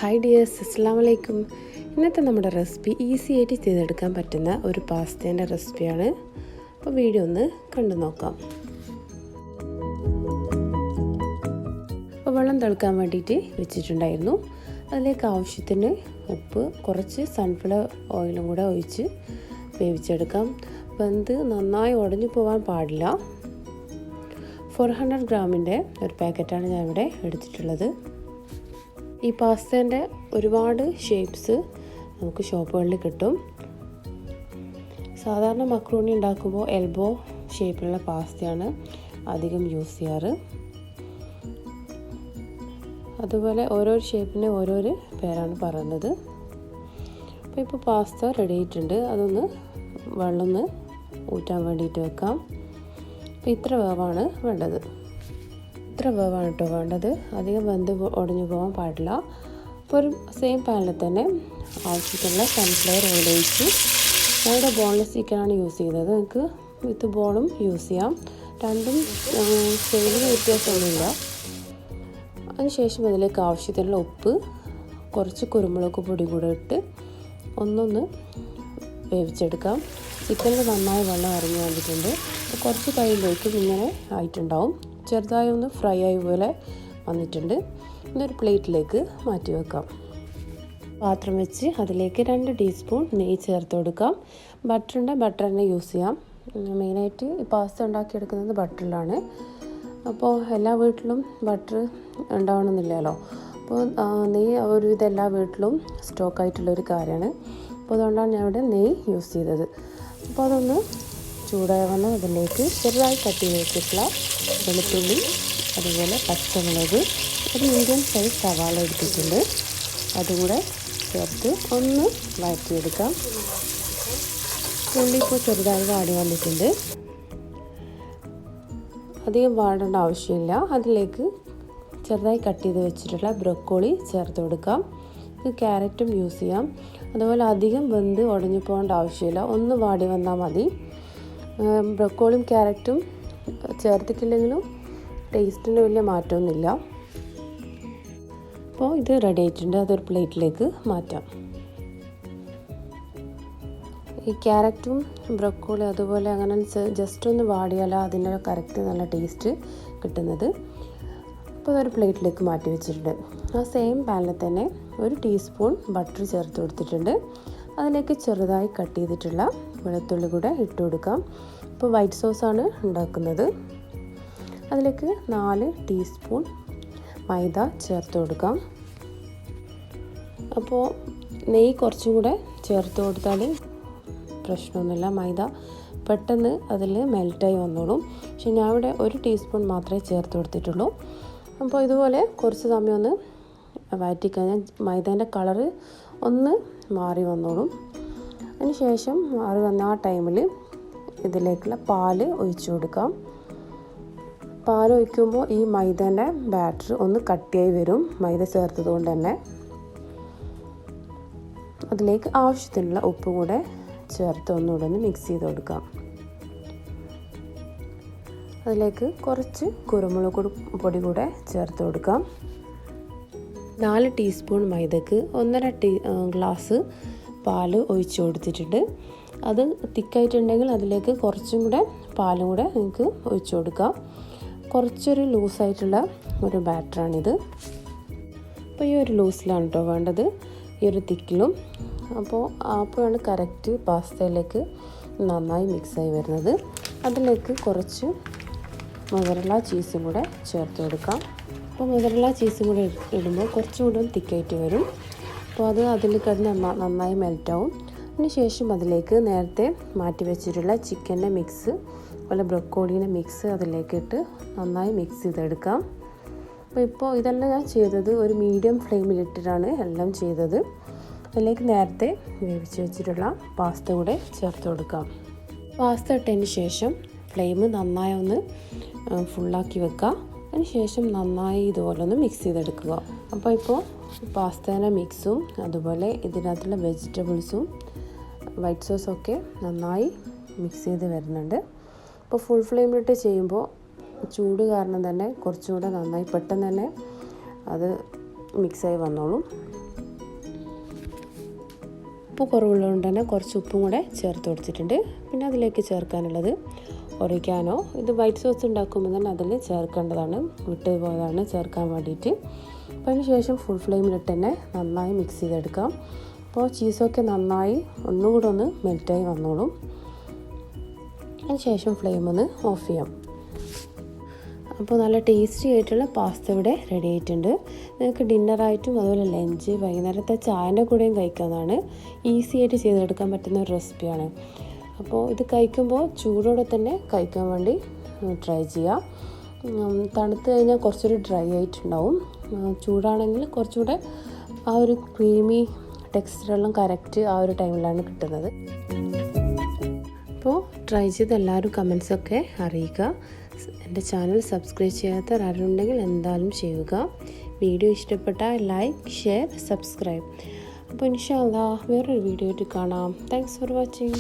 Hi dears, അസ്സലാമു അലൈക്കും. ഇന്നത്തെ നമ്മുടെ റെസിപ്പി ഈസി ആയിട്ട് ചെയ്തെടുക്കാൻ പറ്റുന്ന ഒരു പാസ്തേൻ്റെ റെസിപ്പിയാണ്. അപ്പോൾ വീഡിയോ ഒന്ന് കണ്ടു നോക്കാം. അപ്പോൾ വെള്ളം തിളക്കാൻ വേണ്ടിയിട്ട് വെച്ചിട്ടുണ്ടായിരുന്നു. അതിലേക്ക് ആവശ്യത്തിന് ഉപ്പ്, കുറച്ച് സൺഫ്ലവർ ഓയിലും കൂടെ ഒഴിച്ച് വേവിച്ചെടുക്കാം. വെന്ത് നന്നായി ഉടഞ്ഞു പോകാൻ പാടില്ല. 400 ഗ്രാമിൻ്റെ ഒരു പാക്കറ്റാണ് ഞാൻ ഇവിടെ എടുത്തിട്ടുള്ളത്. ഈ പാസ്തേൻ്റെ ഒരുപാട് ഷേപ്സ് നമുക്ക് ഷോപ്പുകളിൽ കിട്ടും. സാധാരണ മക്രോണി ഉണ്ടാക്കുമ്പോൾ എൽബോ ഷേപ്പിലുള്ള പാസ്തയാണ് അധികം യൂസ് ചെയ്യാറ്. അതുപോലെ ഓരോ ഷേപ്പിന് ഓരോരോ പേരാണ് പറയുന്നത്. അപ്പോൾ ഇപ്പോൾ പാസ്ത റെഡി ആയിട്ടുണ്ട്. അതൊന്ന് വെള്ളം ഊറ്റാൻ വേണ്ടിയിട്ട് വെക്കാം. അപ്പോൾ ഇത്ര വേവാണ് വേണ്ടത്. ഇത്ര വേവാണ് കേട്ടോ വേണ്ടത്. അധികം വെന്ത് ഉടഞ്ഞു പോകാൻ പാടില്ല. അപ്പോൾ ഒരു സെയിം പാനിൽ തന്നെ ആവശ്യത്തിനുള്ള സൺഫ്ലവർ ഓയിൽ ഒഴിച്ച്, ഞാനിവിടെ ബോൺലെസ് ചിക്കനാണ് യൂസ് ചെയ്തത്. നിങ്ങൾക്ക് വിത്ത് ബോണും യൂസ് ചെയ്യാം. രണ്ടും സെയിലിന് വ്യത്യാസമൊന്നുമില്ല. അതിനുശേഷം അതിലേക്ക് ആവശ്യത്തിനുള്ള ഉപ്പ്, കുറച്ച് കുരുമുളക് പൊടി കൂടെ ഇട്ട് ഒന്നൊന്ന് വേവിച്ചെടുക്കാം. ചിക്കനിൽ നന്നായി വെള്ളം ഇറങ്ങി വന്നിട്ടുണ്ട്. കുറച്ച് കഴിയുമ്പോഴേക്കും ഇങ്ങനെ ആയിട്ടുണ്ടാവും. ചെറുതായി ഒന്ന് ഫ്രൈ ആയി പോലെ വന്നിട്ടുണ്ട്. ഇന്നൊരു പ്ലേറ്റിലേക്ക് മാറ്റി വെക്കാം. പാത്രം വെച്ച് അതിലേക്ക് 2 ടീസ്പൂൺ നെയ്യ് ചേർത്ത് കൊടുക്കാം. ബട്ടർ തന്നെ യൂസ് ചെയ്യാം. മെയിനായിട്ട് ഈ പാസ്ത ഉണ്ടാക്കിയെടുക്കുന്നത് ബട്ടറിലാണ്. അപ്പോൾ എല്ലാ വീട്ടിലും ബട്ടർ ഉണ്ടാവണമെന്നില്ലല്ലോ. അപ്പോൾ നെയ്യ് ഒരുവിധം എല്ലാ വീട്ടിലും സ്റ്റോക്കായിട്ടുള്ളൊരു കാര്യമാണ്. അപ്പോൾ അതുകൊണ്ടാണ് ഞാൻ ഇവിടെ നെയ്യ് യൂസ് ചെയ്തത്. അപ്പോൾ അതൊന്ന് ചൂടാവണം. അതിലേക്ക് ചെറുതായി കട്ട് ചെയ്ത് വെച്ചിട്ടുള്ള വെളുത്തുള്ളി, അതുപോലെ പച്ചമുളക്, ഒരു മീഡിയം സൈസ് സവാള എടുത്തിട്ടുണ്ട്. അതുകൂടെ ചേർത്ത് ഒന്ന് വഴറ്റിയെടുക്കാം. ഉള്ളി ഇപ്പോൾ ചെറുതായി വാടി വന്നിട്ടുണ്ട്. അധികം വാടേണ്ട ആവശ്യമില്ല. അതിലേക്ക് ചെറുതായി കട്ട് ചെയ്ത് വെച്ചിട്ടുള്ള ബ്രൊക്കോളി ചേർത്ത് കൊടുക്കാം. ഇത് ക്യാരറ്റും യൂസ് ചെയ്യാം. അതുപോലെ അധികം വെന്ത് ഉടഞ്ഞു പോകേണ്ട ആവശ്യമില്ല. ഒന്ന് വാടി വന്നാൽ മതി. ബ്രൊക്കോളിയും ക്യാരറ്റും ചേർത്തിട്ടില്ലെങ്കിലും ടേസ്റ്റിന് വലിയ മാറ്റമൊന്നുമില്ല. അപ്പോൾ ഇത് റെഡി ആയിട്ടുണ്ട്. അതൊരു പ്ലേറ്റിലേക്ക് മാറ്റാം. ഈ ക്യാരറ്റും ബ്രൊക്കോളി അതുപോലെ അങ്ങനെ ജസ്റ്റ് ഒന്ന് വാടിയാൽ അതിൻ്റെ കറക്റ്റ് നല്ല ടേസ്റ്റ് കിട്ടുന്നത്. അപ്പോൾ അതൊരു പ്ലേറ്റിലേക്ക് മാറ്റി വെച്ചിട്ടുണ്ട്. ആ സെയിം പാനിൽ തന്നെ 1 ടീസ്പൂൺ ബട്ടർ ചേർത്ത് കൊടുത്തിട്ടുണ്ട്. അതിലേക്ക് ചെറുതായി കട്ട് ചെയ്തിട്ടുള്ള വെളുത്തുള്ളി കൂടെ ഇട്ട് കൊടുക്കാം. ഇപ്പോൾ വൈറ്റ് സോസാണ് ഉണ്ടാക്കുന്നത്. അതിലേക്ക് 4 ടീസ്പൂൺ മൈദ ചേർത്ത് കൊടുക്കാം. അപ്പോൾ നെയ്യ് കുറച്ചും കൂടെ ചേർത്ത് കൊടുത്താൽ പ്രശ്നമൊന്നുമില്ല. മൈദ പെട്ടെന്ന് അതിൽ മെൽറ്റായി വന്നോളും. പക്ഷെ ഞാൻ ഇവിടെ 1 ടീസ്പൂൺ മാത്രമേ ചേർത്ത് കൊടുത്തിട്ടുള്ളൂ. അപ്പോൾ ഇതുപോലെ കുറച്ച് സമയം ഒന്ന് വഴറ്റിക്കഴിഞ്ഞാൽ മൈദേൻ്റെ കളറ് ഒന്ന് മാറി വന്നോളും. അതിന് ശേഷം മാറി വന്ന ആ ടൈമിൽ ഇതിലേക്കുള്ള പാല് ഒഴിച്ചു കൊടുക്കാം. പാൽ ഒഴിക്കുമ്പോൾ ഈ മൈദേൻ്റെ ബാറ്റർ ഒന്ന് കട്ടിയായി വരും, മൈദ ചേർത്തത് കൊണ്ട് തന്നെ. അതിലേക്ക് ആവശ്യത്തിനുള്ള ഉപ്പ് കൂടെ ചേർത്ത് ഒന്നുകൂടെ ഒന്ന് മിക്സ് ചെയ്ത് കൊടുക്കാം. അതിലേക്ക് കുറച്ച് കുരുമുളക് പൊടി കൂടെ ചേർത്ത് കൊടുക്കാം. 4 ടീസ്പൂൺ മൈദക്ക് 1.5 ഗ്ലാസ് പാൽ ഒഴിച്ച് കൊടുത്തിട്ടുണ്ട്. അത് തിക്കായിട്ടുണ്ടെങ്കിൽ അതിലേക്ക് കുറച്ചും കൂടെ പാലും കൂടെ നിങ്ങൾക്ക് ഒഴിച്ച് കൊടുക്കാം. കുറച്ചൊരു ലൂസായിട്ടുള്ള ഒരു ബാറ്ററാണിത്. അപ്പോൾ ഈ ഒരു ലൂസിലാണ് കേട്ടോ വേണ്ടത്, ഈ ഒരു തിക്കിലും. അപ്പോഴാണ് കറക്റ്റ് പാസ്തയിലേക്ക് നന്നായി മിക്സായി വരുന്നത്. അതിലേക്ക് കുറച്ച് മൊസറല്ല ചീസും കൂടെ ചേർത്ത് കൊടുക്കാം. അപ്പോൾ മൊസറല്ല ചീസും കൂടെ ഇടുമ്പോൾ കുറച്ചും കൂടെ തിക്കായിട്ട് വരും. അപ്പോൾ അത് അതിൽ കിടന്ന് നന്നായി മെൽറ്റാവും. അതിന് ശേഷം അതിലേക്ക് നേരത്തെ മാറ്റി വെച്ചിട്ടുള്ള ചിക്കൻ്റെ മിക്സ്, അതുപോലെ ബ്രൊക്കോളീൻ്റെ മിക്സ് അതിലേക്ക് ഇട്ട് നന്നായി മിക്സ് ചെയ്തെടുക്കാം. ഇപ്പോൾ ഇതെല്ലാം ഞാൻ ചെയ്തത് ഒരു മീഡിയം ഫ്ലെയിമിലിട്ടിട്ടാണ് എല്ലാം ചെയ്തത്. അതിലേക്ക് നേരത്തെ വേവിച്ച് വെച്ചിട്ടുള്ള പാസ്ത കൂടെ ചേർത്ത് കൊടുക്കാം. പാസ്ത ഇട്ടതിന് ശേഷം ഫ്ലെയിം നന്നായി ഒന്ന് ഫുള്ളാക്കി വെക്കുക. അതിന് ശേഷം നന്നായി ഇതുപോലെ ഒന്ന് മിക്സ് ചെയ്തെടുക്കുക. അപ്പോൾ ഇപ്പോൾ പാസ്തേൻ്റെ മിക്സും അതുപോലെ ഇതിനകത്തുള്ള വെജിറ്റബിൾസും വൈറ്റ് സോസൊക്കെ നന്നായി മിക്സ് ചെയ്ത് വരുന്നുണ്ട്. അപ്പോൾ ഫുൾ ഫ്ലെയിമിലിട്ട് ചെയ്യുമ്പോൾ ചൂട് കാരണം തന്നെ കുറച്ചുകൂടെ നന്നായി പെട്ടെന്ന് തന്നെ അത് മിക്സായി വന്നോളും. ഉപ്പ് കുറവുള്ളതുകൊണ്ട് തന്നെ കുറച്ച് ഉപ്പും കൂടെ ചേർത്ത് കൊടുത്തിട്ടുണ്ട്. പിന്നെ അതിലേക്ക് ചേർക്കാനുള്ളത് ഒറിഗാനോ. ഇത് വൈറ്റ് സോസ് ഉണ്ടാക്കുമ്പോൾ തന്നെ അതിൽ ചേർക്കേണ്ടതാണ്, വിട്ടു പോയതാണ് ചേർക്കാൻ വേണ്ടിയിട്ട്. അപ്പോൾ അതിന് ശേഷം ഫുൾ ഫ്ലെയിമിലിട്ട് തന്നെ നന്നായി മിക്സ് ചെയ്തെടുക്കാം. അപ്പോൾ ചീസൊക്കെ നന്നായി ഒന്നുകൂടെ ഒന്ന് മെൽറ്റായി വന്നോളും. അതിന് ശേഷം ഫ്ലെയിം ഒന്ന് ഓഫ് ചെയ്യാം. അപ്പോൾ നല്ല ടേസ്റ്റി ആയിട്ടുള്ള പാസ്ത ഇവിടെ റെഡി ആയിട്ടുണ്ട്. നിങ്ങൾക്ക് ഡിന്നറായിട്ടും അതുപോലെ ലഞ്ച്, വൈകുന്നേരത്തെ ചായൻ്റെ കൂടെയും കഴിക്കാവുന്നതാണ്. ഈസി ആയിട്ട് ചെയ്തെടുക്കാൻ പറ്റുന്ന ഒരു റെസിപ്പിയാണ്. അപ്പോൾ ഇത് കഴിക്കുമ്പോൾ ചൂടോടെ തന്നെ കഴിക്കാൻ വേണ്ടി ട്രൈ ചെയ്യുക. തണുത്ത് കഴിഞ്ഞാൽ കുറച്ചൊരു ഡ്രൈ ആയിട്ടുണ്ടാവും. ചൂടാണെങ്കിൽ കുറച്ചുകൂടെ ആ ഒരു ക്രീമി ടെക്സ്ചറെല്ലാം കറക്റ്റ് ആ ഒരു ടൈമിലാണ് കിട്ടുന്നത്. അപ്പോൾ ട്രൈ ചെയ്ത് എല്ലാവരും കമൻസൊക്കെ അറിയിക്കുക. എൻ്റെ ചാനൽ സബ്സ്ക്രൈബ് ചെയ്യാത്തവർ ആരുണ്ടെങ്കിൽ എന്തായാലും ചെയ്യുക. വീഡിയോ ഇഷ്ടപ്പെട്ടാൽ ലൈക്ക്, ഷെയർ, സബ്സ്ക്രൈബ്. അപ്പോൾ ഇൻഷാ അല്ലാഹ് വേറൊരു വീഡിയോ ആയിട്ട് കാണാം. Thanks for watching.